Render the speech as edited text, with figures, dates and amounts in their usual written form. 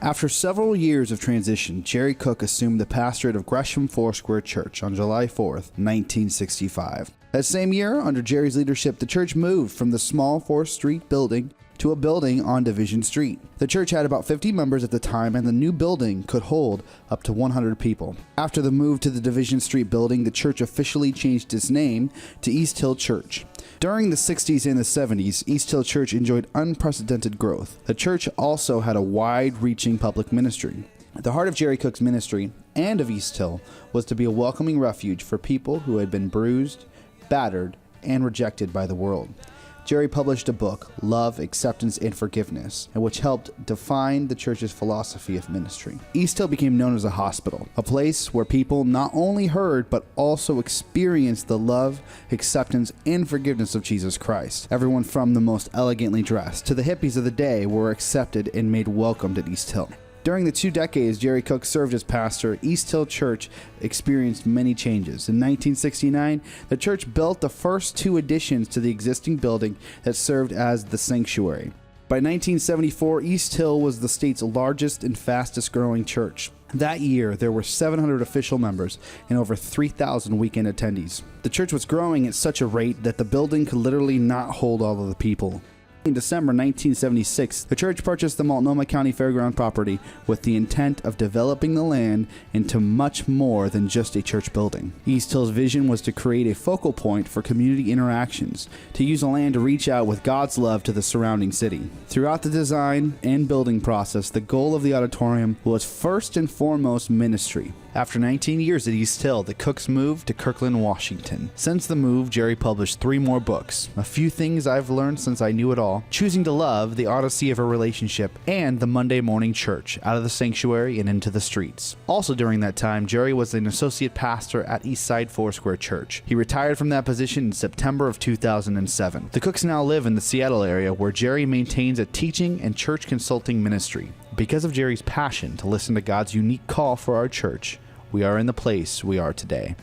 After several years of transition, Jerry Cook assumed the pastorate of Gresham Foursquare Church on July 4th, 1965. That same year, under Jerry's leadership, the church moved from the small 4th Street building to a building on Division Street. The church had about 50 members at the time, and the new building could hold up to 100 people. After the move to the Division Street building, the church officially changed its name to East Hill Church. During the 60s and the 70s, East Hill Church enjoyed unprecedented growth. The church also had a wide-reaching public ministry. At the heart of Jerry Cook's ministry and of East Hill was to be a welcoming refuge for people who had been bruised, battered, and rejected by the world. Jerry published a book, Love, Acceptance, and Forgiveness, which helped define the church's philosophy of ministry. East Hill became known as a hospital, a place where people not only heard but also experienced the love, acceptance, and forgiveness of Jesus Christ. Everyone from the most elegantly dressed to the hippies of the day were accepted and made welcomed at East Hill. During the 2 decades Jerry Cook served as pastor, East Hill Church experienced many changes. In 1969, the church built the first 2 additions to the existing building that served as the sanctuary. By 1974, East Hill was the state's largest and fastest growing church. That year, there were 700 official members and over 3,000 weekend attendees. The church was growing at such a rate that the building could literally not hold all of the people. In December 1976, the church purchased the Multnomah County Fairground property with the intent of developing the land into much more than just a church building. East Hill's vision was to create a focal point for community interactions, to use the land to reach out with God's love to the surrounding city. Throughout the design and building process, the goal of the auditorium was first and foremost ministry. After 19 years at East Hill, the Cooks moved to Kirkland, Washington. Since the move, Jerry published 3 more books, A Few Things I've Learned Since I Knew It All, Choosing to Love, The Odyssey of a Relationship, and The Monday Morning Church, Out of the Sanctuary and Into the Streets. Also during that time, Jerry was an associate pastor at Eastside Foursquare Church. He retired from that position in September of 2007. The Cooks now live in the Seattle area, where Jerry maintains a teaching and church consulting ministry. Because of Jerry's passion to listen to God's unique call for our church, we are in the place we are today.